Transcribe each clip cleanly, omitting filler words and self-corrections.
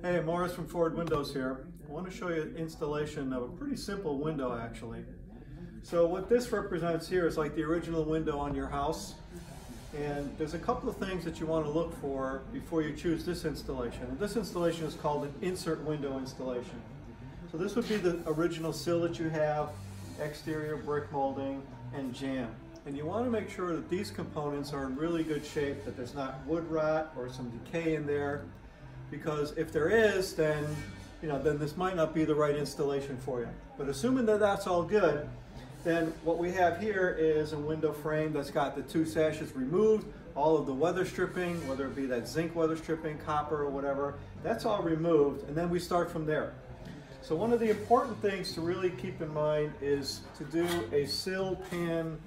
Hey, Morris from Forde Windows here. I want to show you an installation of a pretty simple window actually. So what this represents here is like the original window on your house. And there's a couple of things that you want to look for before you choose this installation. And this installation is called an insert window installation. So this would be the original sill that you have, exterior brick molding, and jamb. And you want to make sure that these components are in really good shape, that there's not wood rot or some decay in there. Because if there is, then this might not be the right installation for you. But assuming that that's all good, then what we have here is a window frame that's got the two sashes removed, all of the weather stripping, whether it be that zinc weather stripping, copper or whatever, that's all removed, and then we start from there. So one of the important things to really keep in mind is to do a sill pan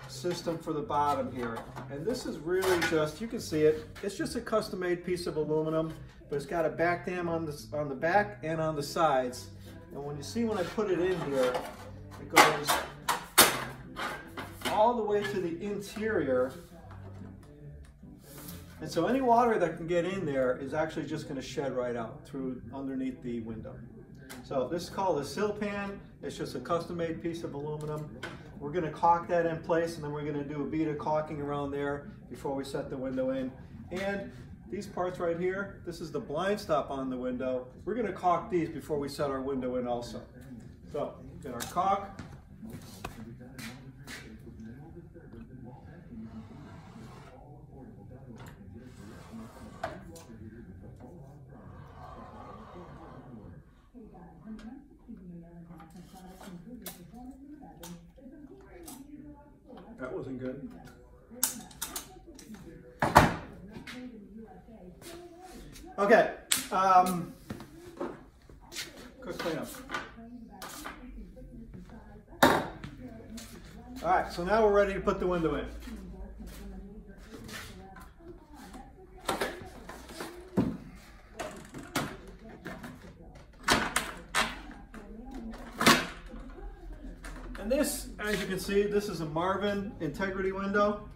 system for the bottom here. And this is really just, you can see it, it's just a custom made piece of aluminum, but it's got a back dam on the back and on the sides. And when I put it in here, it goes all the way to the interior. And so any water that can get in there is actually just going to shed right out through underneath the window. So this is called a sill pan. It's just a custom made piece of aluminum. We're going to caulk that in place, and then we're going to do a bead of caulking around there before we set the window in. And these parts right here, this is the blind stop on the window. We're going to caulk these before we set our window in also. So get our caulk. That wasn't good. Okay, quick cleanup. All right, so now we're ready to put the window in. And this, as you can see, this is a Marvin integrity window.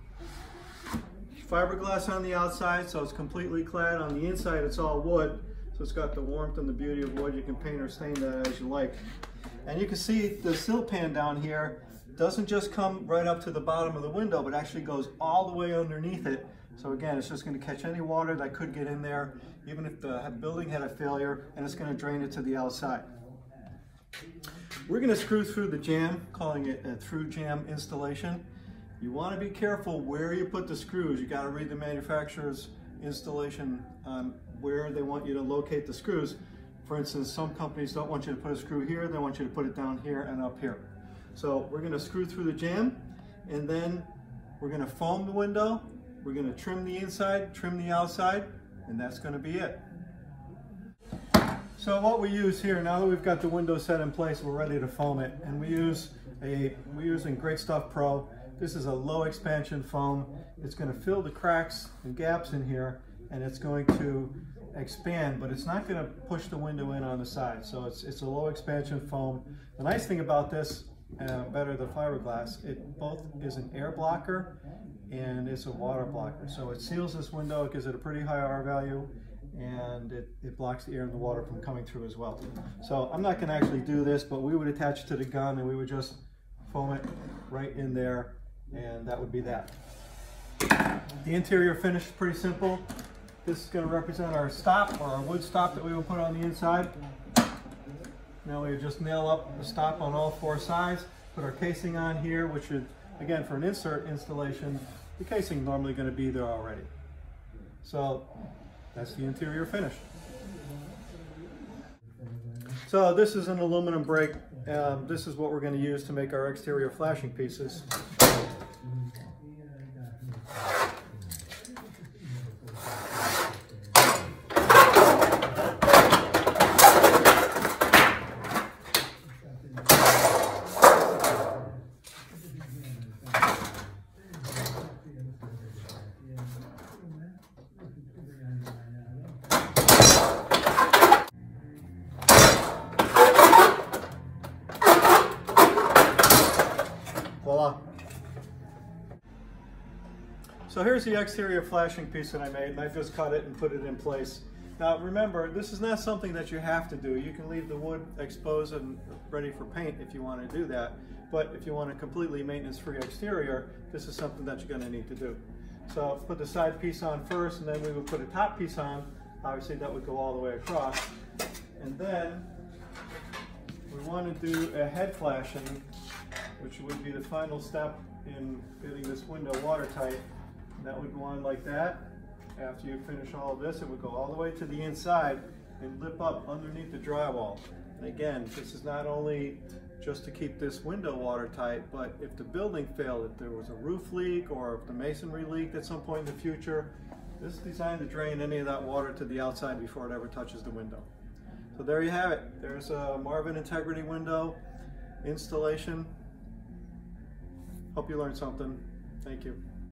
Fiberglass on the outside, so it's completely clad. On the inside, it's all wood, so it's got the warmth and the beauty of wood. You can paint or stain that as you like. And you can see the sill pan down here doesn't just come right up to the bottom of the window, but actually goes all the way underneath it. So again, it's just going to catch any water that could get in there, even if the building had a failure, and it's going to drain it to the outside. We're going to screw through the jamb, calling it a through jamb installation. You want to be careful where you put the screws. You got to read the manufacturer's installation on where they want you to locate the screws. For instance, some companies don't want you to put a screw here, they want you to put it down here and up here. So we're going to screw through the jamb, and then we're going to foam the window, we're going to trim the inside, trim the outside, and that's going to be it. So what we use here, now that we've got the window set in place, we're ready to foam it, and we're using Great Stuff Pro. This is a low expansion foam. It's going to fill the cracks and gaps in here, and it's going to expand, but it's not going to push the window in on the side. So it's a low expansion foam. The nice thing about this, better than fiberglass, it both is an air blocker and it's a water blocker. So it seals this window, it gives it a pretty high R value, and it blocks the air and the water from coming through as well. So I'm not going to actually do this, but we would attach it to the gun and we would just foam it right in there, and that would be that. The interior finish is pretty simple. This is going to represent our stop, or our wood stop that we will put on the inside. Now we just nail up the stop on all four sides, put our casing on here, which is, again, for an insert installation, the casing is normally going to be there already. So that's the interior finish. So this is an aluminum brake. This is what we're going to use to make our exterior flashing pieces. Voila. So here's the exterior flashing piece that I made, and I just cut it and put it in place. Now remember, this is not something that you have to do. You can leave the wood exposed and ready for paint if you want to do that. But if you want a completely maintenance-free exterior, this is something that you're going to need to do. So put the side piece on first, and then we would put a top piece on. Obviously that would go all the way across. And then we want to do a head flashing, which would be the final step in getting this window watertight. And that would go on like that. After you finish all of this, it would go all the way to the inside and lip up underneath the drywall. And again, this is not only just to keep this window watertight, but if the building failed, if there was a roof leak or if the masonry leaked at some point in the future, this is designed to drain any of that water to the outside before it ever touches the window. So there you have it. There's a Marvin Integrity window installation. Hope you learned something. Thank you.